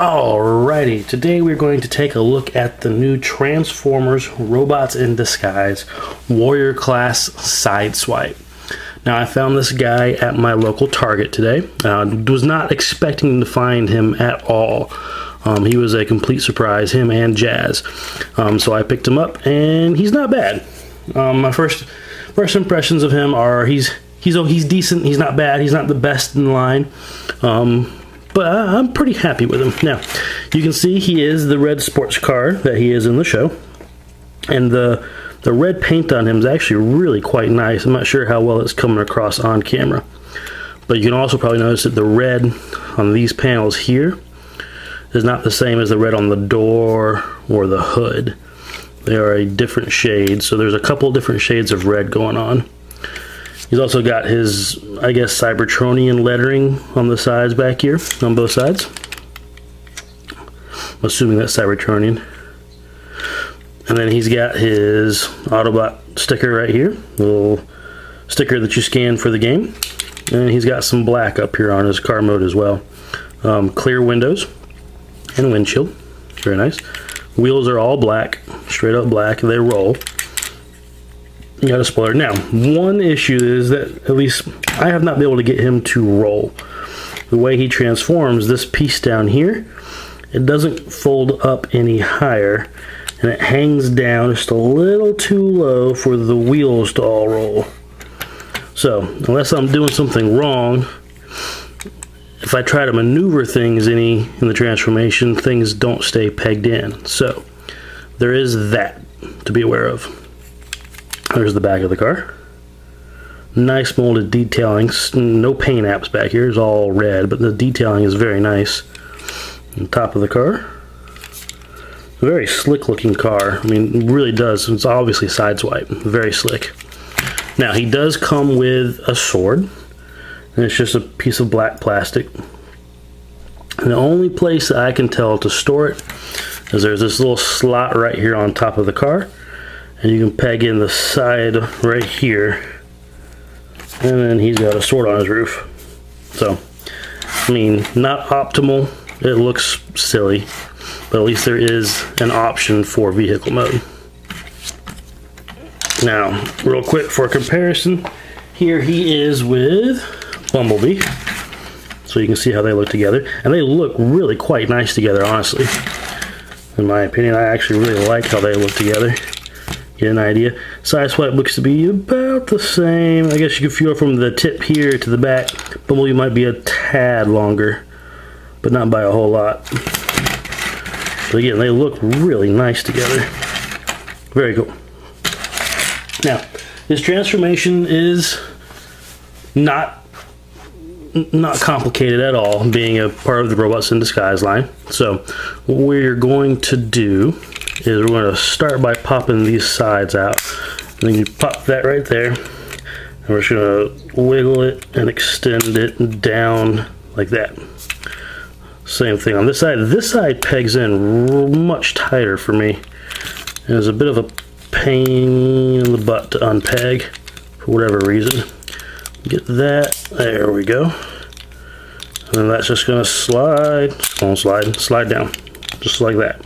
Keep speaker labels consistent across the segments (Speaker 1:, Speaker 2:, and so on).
Speaker 1: Alrighty, today we're going to take a look at the new Transformers Robots in Disguise Warrior Class Sideswipe. Now, I found this guy at my local Target today. Was not expecting to find him at all. He was a complete surprise, him and Jazz. So I picked him up, and he's not bad. My first impressions of him are he's decent. He's not bad. He's not the best in line. But I'm pretty happy with him. Now, you can see he is the red sports car that he is in the show. And the red paint on him is actually really quite nice. I'm not sure how well it's coming across on camera. But you can also probably notice that the red on these panels here is not the same as the red on the door or the hood. They are a different shade. So there's a couple different shades of red going on. He's also got his, I guess, Cybertronian lettering on the sides back here, on both sides. I'm assuming that's Cybertronian. And then he's got his Autobot sticker right here, the little sticker that you scan for the game. And he's got some black up here on his car mode as well. Clear windows and windshield, very nice. Wheels are all black, straight up black, they roll. You got a spoiler. Now, one issue is that at least I have not been able to get him to roll. The way he transforms, this piece down here, it doesn't fold up any higher, and it hangs down just a little too low for the wheels to all roll. So, unless I'm doing something wrong, if I try to maneuver things in the transformation, things don't stay pegged in. So, there is that to be aware of. There's the back of the car. Nice molded detailing. No paint apps back here. It's all red, but the detailing is very nice. On top of the car. A very slick looking car. I mean, it really does. It's obviously Sideswipe. Very slick. Now, he does come with a sword. And it's just a piece of black plastic. And the only place that I can tell to store it is there's this little slot right here on top of the car. And you can peg in the side right here. And then he's got a sword on his roof. So, I mean, not optimal. It looks silly. But at least there is an option for vehicle mode. Now, real quick for comparison. Here he is with Bumblebee. So you can see how they look together. And they look really quite nice together, honestly. In my opinion, I actually really like how they look together. Get an idea. Sideswipe looks to be about the same. I guess you can feel from the tip here to the back. Bumblebee might be a tad longer, but not by a whole lot. But again, they look really nice together. Very cool. Now, his transformation is not complicated at all, being a part of the Robots in Disguise line. So, what we're going to do is we're going to start by popping these sides out. And then you pop that right there. And we're just going to wiggle it and extend it down like that. Same thing on this side. This side pegs in much tighter for me. And it's a bit of a pain in the butt to unpeg for whatever reason. Get that. There we go. And then that's just going to slide down. Just like that.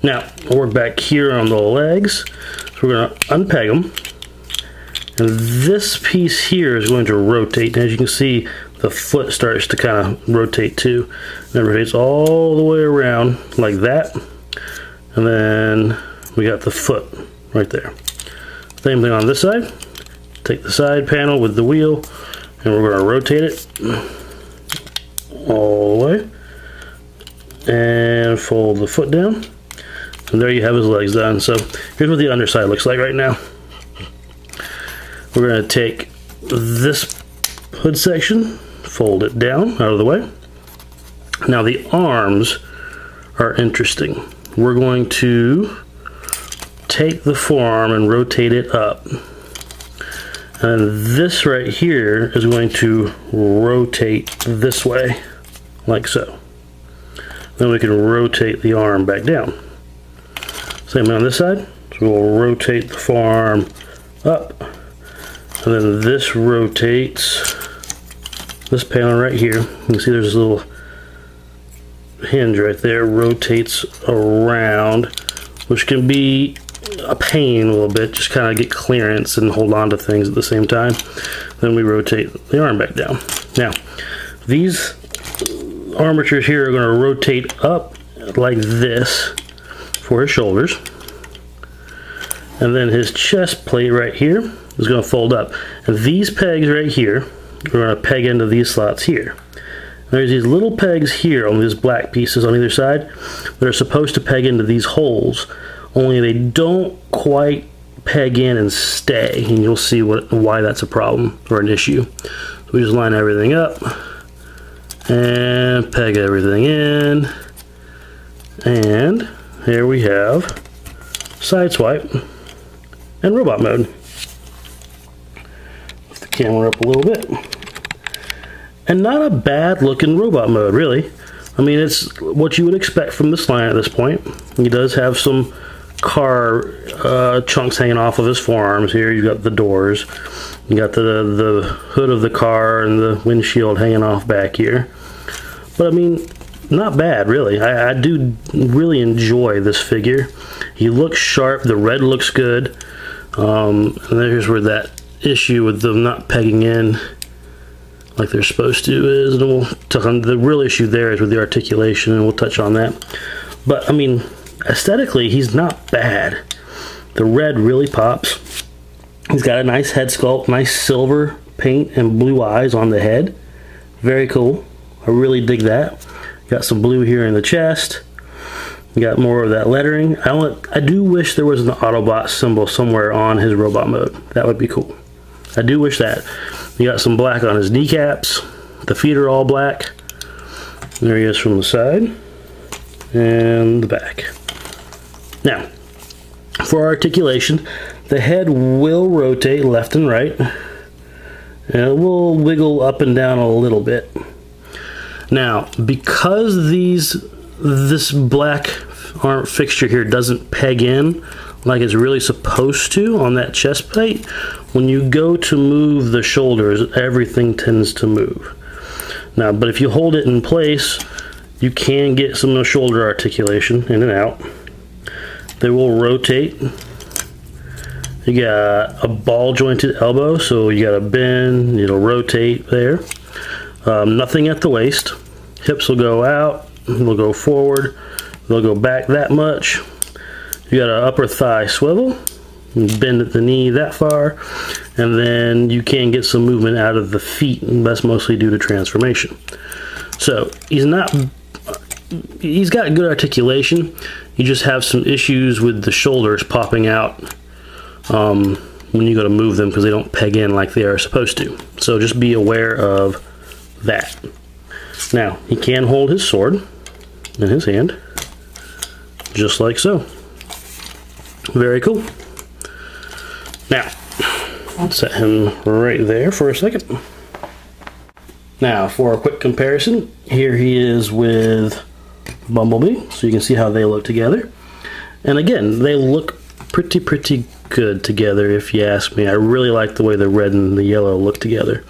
Speaker 1: Now, we'll work back here on the legs. So we're going to unpeg them. And this piece here is going to rotate. And as you can see, the foot starts to kind of rotate too. And it rotates all the way around like that. And then we got the foot right there. Same thing on this side. Take the side panel with the wheel, and we're going to rotate it all the way. And fold the foot down. And there you have his legs done. So here's what the underside looks like right now. We're going to take this hood section, fold it down out of the way. Now the arms are interesting. We're going to take the forearm and rotate it up. And this right here is going to rotate this way, like so. Then we can rotate the arm back down. Same thing on this side. So we'll rotate the forearm up. And then this rotates this panel right here. You can see there's a little hinge right there rotates around, which can be a pain a little bit, just kind of get clearance and hold on to things at the same time. Then we rotate the arm back down. Now, these armatures here are going to rotate up like this for his shoulders, and then his chest plate right here is going to fold up, and these pegs right here are going to peg into these slots here. There's these little pegs here on these black pieces on either side that are supposed to peg into these holes, only they don't quite peg in and stay, and you'll see why that's a problem or an issue. So we just line everything up and peg everything in, and here we have Sideswipe and robot mode. Lift the camera up a little bit. And not a bad looking robot mode, really. I mean, it's what you would expect from this line at this point. He does have some car chunks hanging off of his forearms here. You got the doors, you got the hood of the car and the windshield hanging off back here. But I mean, not bad, really. I do really enjoy this figure. He looks sharp, the red looks good. And there's where that issue with them not pegging in like they're supposed to is, and we'll touch on the real issue there is with the articulation, and we'll touch on that. But I mean, aesthetically, he's not bad. The red really pops. He's got a nice head sculpt, nice silver paint and blue eyes on the head. Very cool. I really dig that. Got some blue here in the chest. You got more of that lettering. I do wish there was an Autobot symbol somewhere on his robot mode. That would be cool. I do wish that. You got some black on his kneecaps. The feet are all black. There he is from the side and the back. Now, for articulation, the head will rotate left and right, and it will wiggle up and down a little bit. Now, because this black arm fixture here doesn't peg in like it's really supposed to on that chest plate, when you go to move the shoulders, everything tends to move. Now, but if you hold it in place, you can get some of the shoulder articulation in and out. They will rotate. You got a ball jointed elbow, so you got a bend, it'll rotate there. Nothing at the waist. Hips will go out, they'll go forward, they'll go back that much. You got an upper thigh swivel, bend at the knee that far, and then you can get some movement out of the feet, and that's mostly due to transformation. So he's got good articulation. You just have some issues with the shoulders popping out when you go to move them because they don't peg in like they are supposed to. So just be aware of that. Now, he can hold his sword in his hand, just like so. Very cool. Now, I'll set him right there for a second. Now, for a quick comparison, here he is with Bumblebee, so you can see how they look together. And again, they look pretty good together, if you ask me. I really like the way the red and the yellow look together.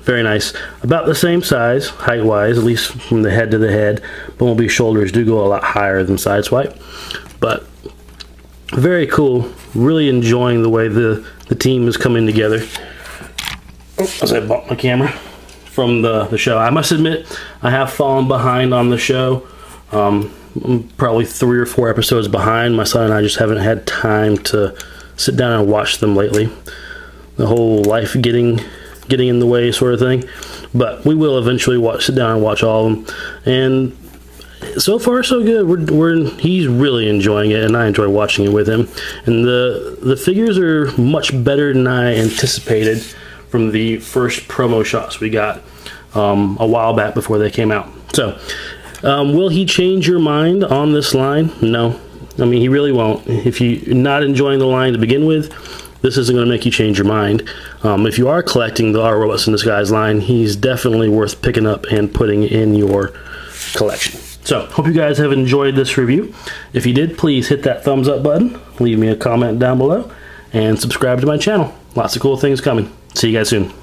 Speaker 1: Very nice. About the same size, height-wise, at least from the head to the head. Bumblebee shoulders do go a lot higher than Sideswipe, but very cool. Really enjoying the way the team is coming together. Oh, as I bumped my camera from the show. I must admit, I have fallen behind on the show. I'm probably 3 or 4 episodes behind. My son and I just haven't had time to sit down and watch them lately. The whole life getting in the way sort of thing. But we will eventually sit down and watch all of them. And so far so good. He's really enjoying it, and I enjoy watching it with him. And the figures are much better than I anticipated from the first promo shots we got a while back before they came out. So, will he change your mind on this line? No. I mean, he really won't. If you're not enjoying the line to begin with, this isn't going to make you change your mind. If you are collecting the Our Robots in Disguise line, he's definitely worth picking up and putting in your collection. So, hope you guys have enjoyed this review. If you did, please hit that thumbs up button, leave me a comment down below, and subscribe to my channel. Lots of cool things coming. See you guys soon.